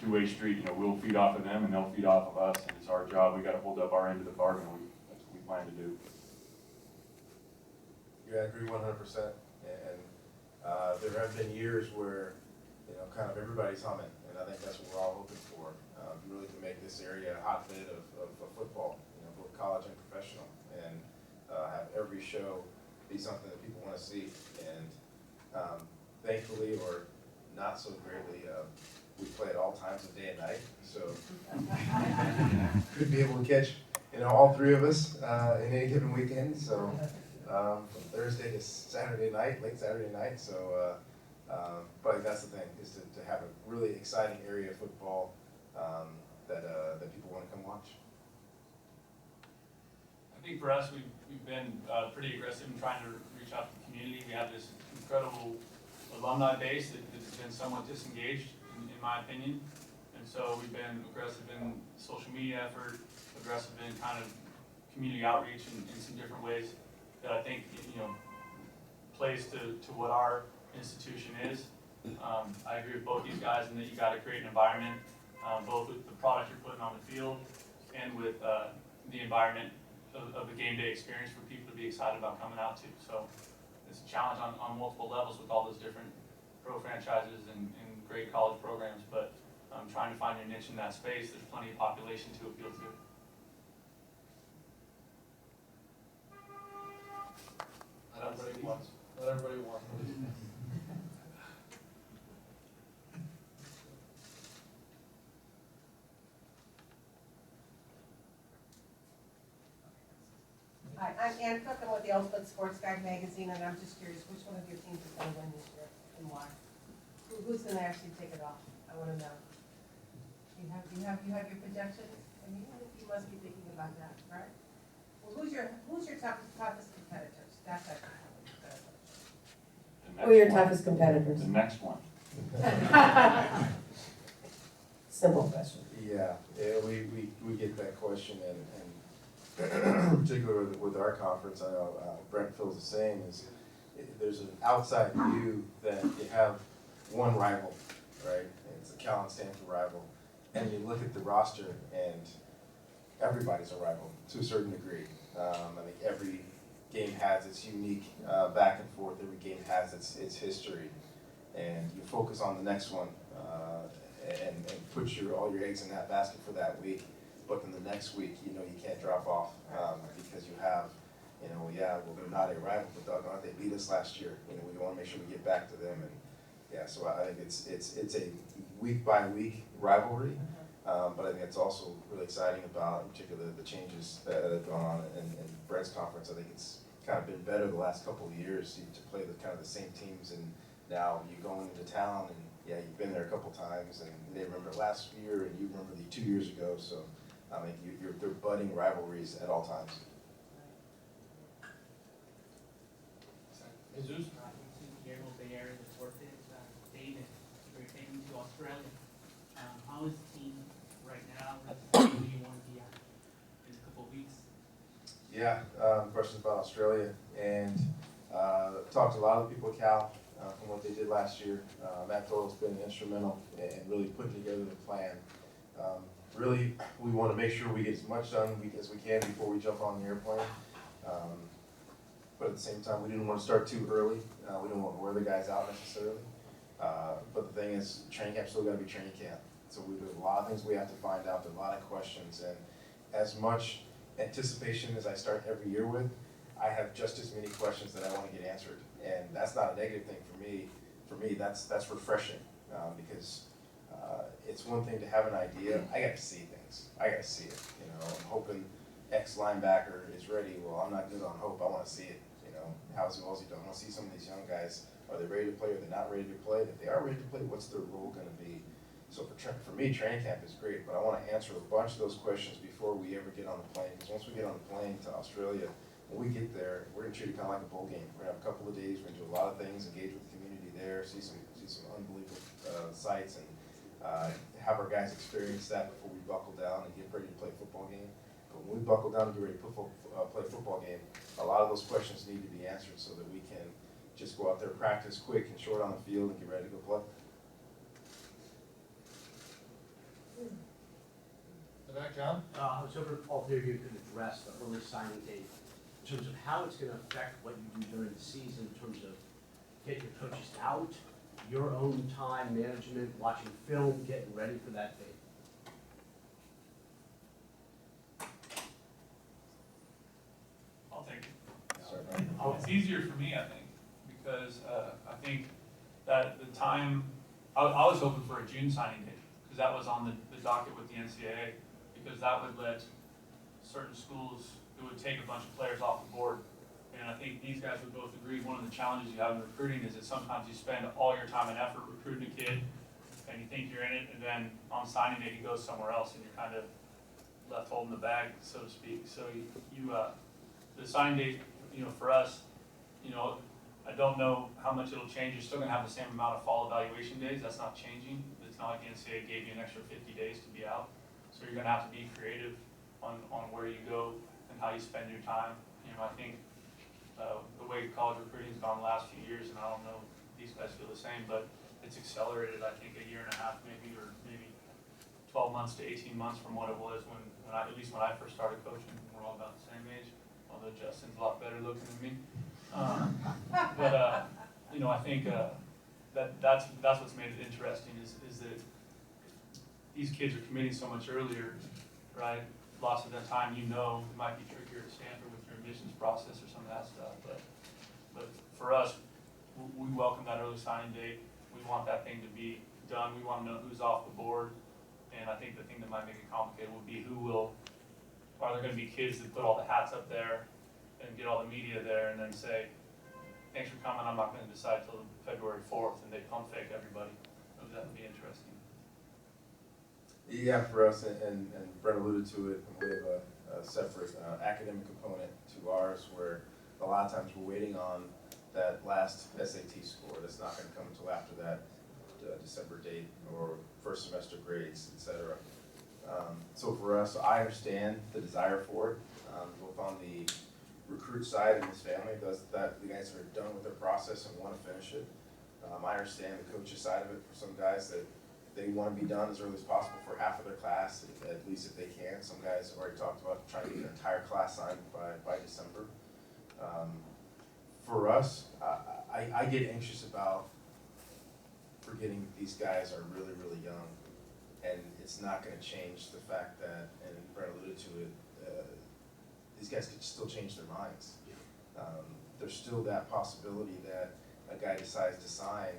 two-way street. We'll feed off of them and they'll feed off of us, and it's our job. We got to hold up our end of the bargain. That's what we plan to do. Yeah, I agree 100%. And there have been years where, kind of everybody's humming, and I think that's what we're all hoping for, really to make this area a hotbed of football, both college and professional, and have every show be something that people want to see. And thankfully, or not so greatly, we play at all times of day and night, so could be able to catch all three of us in any given weekend. So from Thursday to Saturday night, late Saturday night. So but that's the thing, is to have a really exciting area of football that people want to come watch. I think for us, we've been pretty aggressive in trying to reach out to the community. We have this incredible alumni base that's been somewhat disengaged, in my opinion. And so we've been aggressive in social media effort, aggressive in kind of community outreach in some different ways that I think, plays to what our institution is. I agree with both these guys in that you got to create an environment, both with the product you're putting on the field and with the environment of the game day experience for people to be excited about coming out to. So it's a challenge on multiple levels with all those different pro franchises and great college programs, but trying to find your niche in that space. There's plenty of population to appeal to. Not everybody wants. Not everybody wants. Hi, I'm Ann Cook. I'm with the Ultimate Sports Guide magazine, and I'm just curious, which one of your teams is going to win this year and why? Who's going to actually take it off? I want to know. You have your projections? I mean, you must be thinking about that, right? Well, who's your toughest competitors? That's what I have. Who are your toughest competitors? The next one. Simple question. Yeah, we get that question, and particularly with our conference, I know Brent feels the same, is there's an outside view that you have one rival, right? It's the Cal and Stanford rival. And you look at the roster, and everybody's a rival to a certain degree. I think every game has its unique back and forth. Every game has its history. And you focus on the next one and put all your eggs in that basket for that week. But then the next week, you can't drop off because you have, well, they're not a rival, but doggone it, they beat us last year. We want to make sure we get back to them. And yeah, so I think it's a week by week rivalry, but I think it's also really exciting about, in particular, the changes that have gone on in Brent's conference. I think it's kind of been better the last couple of years to play the kind of the same teams, and now you go into town and yeah, you've been there a couple times, and they remember last year, and you remember the 2 years ago. So I mean, they're budding rivalries at all times. Jesus? Guillermo Bay Area Deportes, David, you're taking to Australia. How is the team right now? Where do you want to be at in a couple of weeks? Yeah, questions about Australia, and talked to a lot of people at Cal from what they did last year. Matt Doyle's been instrumental in really putting together the plan. Really, we want to make sure we get as much done as we can before we jump on the airplane. But at the same time, we didn't want to start too early. We don't want to wear the guys out necessarily. But the thing is, training camp's still got to be training camp. So there's a lot of things we have to find out. There's a lot of questions, and as much anticipation as I start every year with, I have just as many questions that I want to get answered. And that's not a negative thing for me. For me, that's refreshing because it's one thing to have an idea. I got to see things. I got to see it. I'm hoping X linebacker is ready. Well, I'm not good on hope. I want to see it. How's he done? I want to see some of these young guys. Are they ready to play? Are they not ready to play? If they are ready to play, what's their role going to be? So for me, training camp is great, but I want to answer a bunch of those questions before we ever get on the plane. Because once we get on the plane to Australia, when we get there, we're going to treat it kind of like a bowl game. We're going to have a couple of days. We're going to do a lot of things, engage with the community there, see some unbelievable sights, and have our guys experience that before we buckle down and get ready to play a football game. But when we buckle down and get ready to play a football game, a lot of those questions need to be answered so that we can just go out there, practice quick and short on the field, and get ready to go play. John? I was hoping all three of you could address the early signing date in terms of how it's gonna affect what you do during the season, in terms of getting your coaches out, your own time management, watching film, getting ready for that date. I'll take it. Sorry, Brian. It's easier for me, I think, because I think that the time, I was hoping for a June signing date, because that was on the docket with the NCAA, because that would let certain schools, it would take a bunch of players off the board. And I think these guys would both agree, one of the challenges you have in recruiting is that sometimes you spend all your time and effort recruiting a kid, and you think you're in it, and then on signing day, he goes somewhere else, and you're kind of left holding the bag, so to speak. So the signing date, for us, I don't know how much it'll change. You're still gonna have the same amount of fall evaluation days. That's not changing. It's not like the NCAA gave you an extra 50 days to be out. So you're gonna have to be creative on where you go and how you spend your time. I think the way college recruiting's gone the last few years, and I don't know if these guys feel the same, but it's accelerated, I think, a year and a half maybe, or maybe 12 months to 18 months from what it was when at least when I first started coaching. We're all about the same age, although Justin's a lot better looking than me. I think that's what's made it interesting is that these kids are committing so much earlier, right? Lots of the time, it might be trickier at Stanford with your admissions process or some of that stuff, but for us, we welcome that early signing date. We want that thing to be done. We want to know who's off the board, and I think the thing that might make it complicated would be are there going to be kids that put all the hats up there and get all the media there and then say, thanks for coming, I'm not going to decide till February 4th, and they pump fake everybody. So that would be interesting. Yeah, for us, and Brent alluded to it, we have a separate academic component to ours where a lot of times we're waiting on that last SAT score that's not going to come until after that December date or first semester grades, etc. So for us, I understand the desire for it, both on the recruit side and his family, the guys that are done with their process and want to finish it. I understand the coach's side of it for some guys that they want to be done as early as possible for half of their class, at least if they can. Some guys have already talked about trying to get their entire class signed by December. For us, I get anxious about forgetting that these guys are really, really young, and it's not going to change the fact that, and Brent alluded to it, these guys could still change their minds. There's still that possibility that a guy decides to sign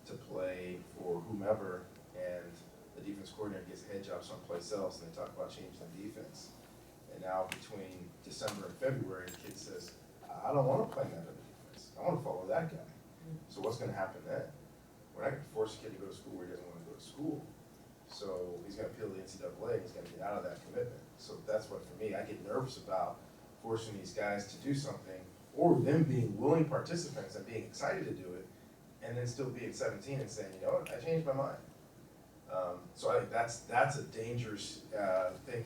to play for whomever, and the defense coordinator gets a head job someplace else, and they talk about changing the defense. And now between December and February, the kid says, I don't want to play in that other defense. I want to follow that guy. So what's going to happen then? We're not going to force a kid to go to school where he doesn't want to go to school. So he's going to appeal to the NCAA, and he's going to get out of that commitment. So that's what, for me, I get nervous about forcing these guys to do something, or them being willing participants and being excited to do it, and then still being 17 and saying, you know what, I changed my mind. So I think that's a dangerous thing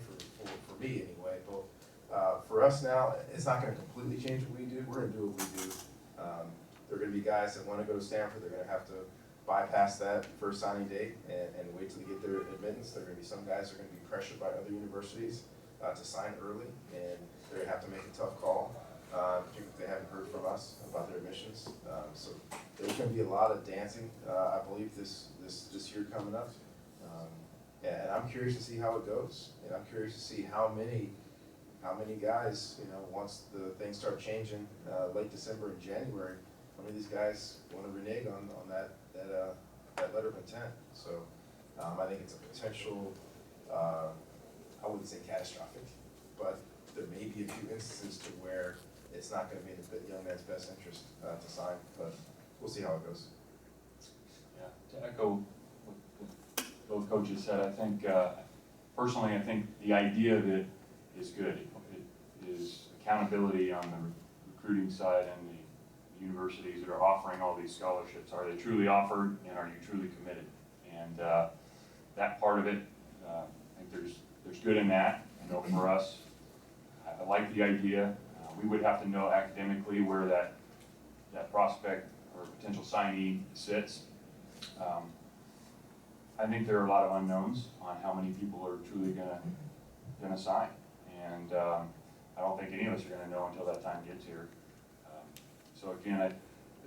for me anyway. But for us now, it's not going to completely change what we do. We're going to do what we do. There are going to be guys that want to go to Stanford. They're going to have to bypass that first signing date and wait till they get their admittance. There are going to be some guys that are going to be pressured by other universities to sign early, and they're going to have to make a tough call, particularly if they haven't heard from us about their admissions. So there's going to be a lot of dancing, I believe, this year coming up. And I'm curious to see how it goes. And I'm curious to see how many guys, once the things start changing late December and January, how many of these guys want to renege on that letter of intent. So I think it's a potential, I wouldn't say catastrophic, but there may be a few instances to where it's not going to be in the young man's best interest to sign, but we'll see how it goes. Yeah, to echo what both coaches said, I think, personally, I think the idea of it is good. It is accountability on the recruiting side and the universities that are offering all these scholarships. Are they truly offered, and are you truly committed? And that part of it, I think there's good in that. I know for us, I like the idea. We would have to know academically where that prospect or potential signee sits. I think there are a lot of unknowns on how many people are truly going to gonna sign. And I don't think any of us are gonna know until that time gets here. So again,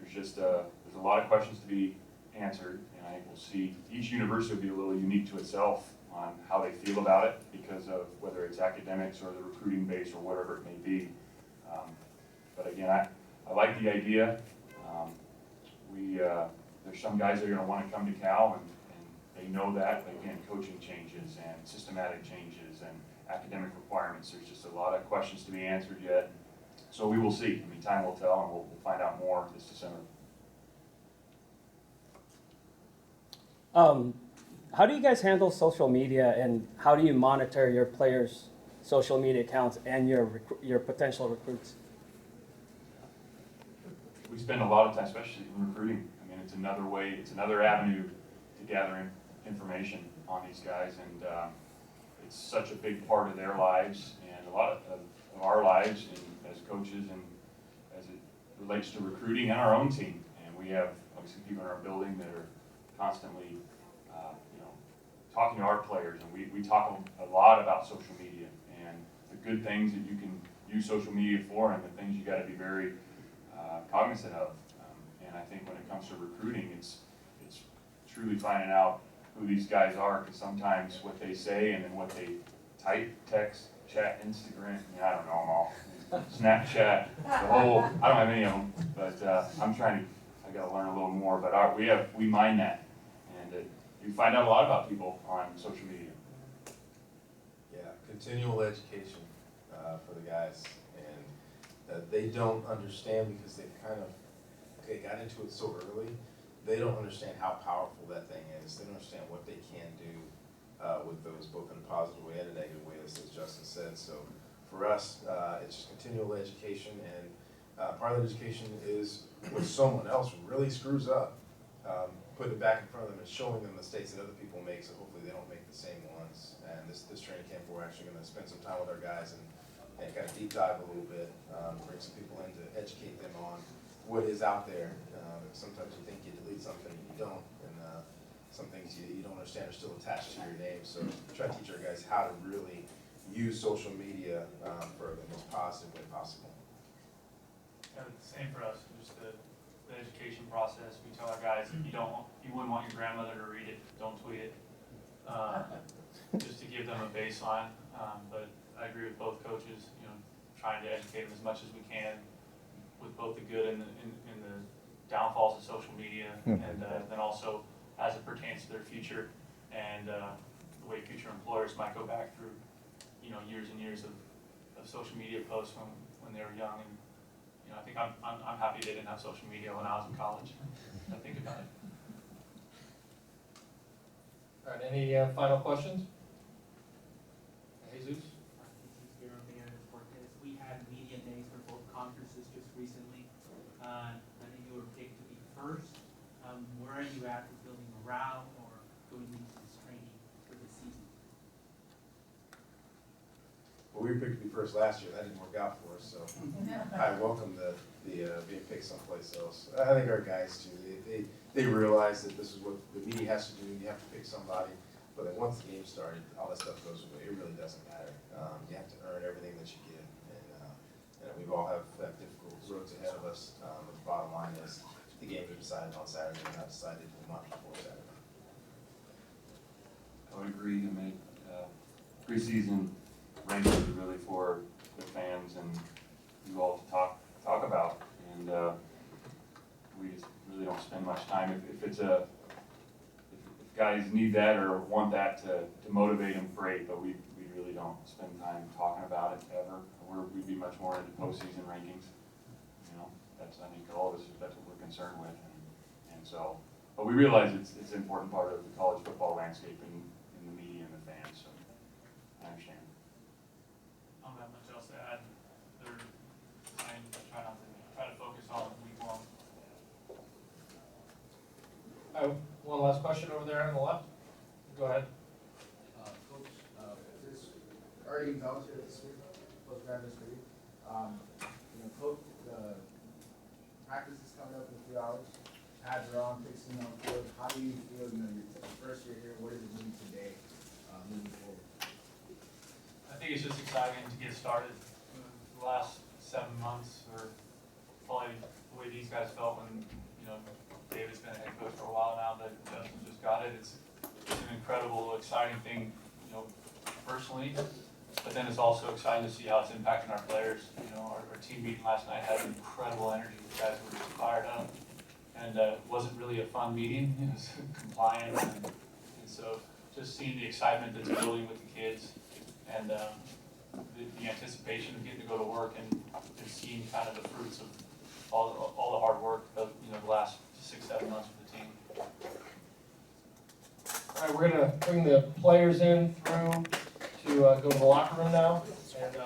there's a lot of questions to be answered, and I think we'll see, each university will be a little unique to itself on how they feel about it because of whether it's academics or the recruiting base or whatever it may be. But again, I like the idea. There's some guys that are gonna wanna come to Cal and they know that, but again, coaching changes and systematic changes and academic requirements. There's just a lot of questions to be answered yet. So we will see. I mean, time will tell, and we'll find out more this December. How do you guys handle social media, and how do you monitor your players' social media accounts and your potential recruits? We spend a lot of time, especially in recruiting. I mean, it's another way, it's another avenue to gather information on these guys, and it's such a big part of their lives and a lot of our lives as coaches and as it relates to recruiting and our own team. And we have obviously people in our building that are constantly, talking to our players, and we talk a lot about social media and the good things that you can use social media for, and the things you got to be very cognizant of. And I think when it comes to recruiting, it's truly finding out who these guys are, because sometimes what they say and then what they type, text, chat, Instagram, I don't know them all. Snapchat, the whole, I don't have any of them, but I gotta learn a little more, but we mind that. And you find out a lot about people on social media. Yeah, continual education for the guys, and they don't understand because they got into it so early. They don't understand how powerful that thing is. They don't understand what they can do with those, both in a positive way and a negative way, as Justin said. So for us, it's just continual education, and part of the education is when someone else really screws up, putting it back in front of them and showing them mistakes that other people make, so hopefully they don't make the same ones. And this training camp, we're actually going to spend some time with our guys and kind of deep dive a little bit, bring some people in to educate them on what is out there. Sometimes you think you delete something, you don't, and some things you don't understand are still attached to your name. So try to teach our guys how to really use social media for the most positive way possible. Yeah, it's the same for us, just the education process. We tell our guys, if you wouldn't want your grandmother to read it, don't tweet it. Just to give them a baseline. But I agree with both coaches, trying to educate them as much as we can with both the good and the downfalls of social media, and then also as it pertains to their future and the way future employers might go back through, years and years of social media posts when they were young. And I think I'm happy they didn't have social media when I was in college. I think about it. All right, any final questions? Jesus? We had media days for both conferences just recently. I think you were picked to be first. Where are you at with building morale or going into this training for the season? Well, we were picked to be first last year. That didn't work out for us, so I welcome the being picked someplace else. I think our guys too, they realize that this is what the media has to do. You have to pick somebody, but then once the game started, all that stuff goes away. It really doesn't matter. You have to earn everything that you get, and we all have difficult roads ahead of us. But the bottom line is the game is decided on Saturday, and not decided a month before Saturday. I would agree. I mean, preseason rankings are really for the fans and you all to talk about, and we just really don't spend much time. If guys need that or want that to motivate them, great, but we really don't spend time talking about it ever. We'd be much more into postseason rankings. That's, I think, all of us, that's what we're concerned with, and so, but we realize it's an important part of the college football landscape in the media and the fans, so I understand. I don't have much else to add. I try to focus on week one. I have one last question over there on the left. Go ahead. Coach, already volunteered this week, postgrad this week. Coach, the practice is coming up in a few hours. Pads are on, fixing on field. How do you feel? Your first year here. What does it mean today, moving forward? I think just exciting to get started. The last 7 months, or probably the way these guys felt when, you know, David's been a head coach for a while now, but Justin just got it. It's an incredible, exciting thing, you know, personally. But then it's also exciting to see how it's impacting our players. You know, our team meeting last night had incredible energy. The guys were just fired up. And it wasn't really a fun meeting. It was compliant. And so just seeing the excitement that's building with the kids and the anticipation of getting to go to work and seeing kind of the fruits of all the hard work of, you know, the last 6-7 months with the team. All right, we're gonna bring the players in through to go to the locker room now, and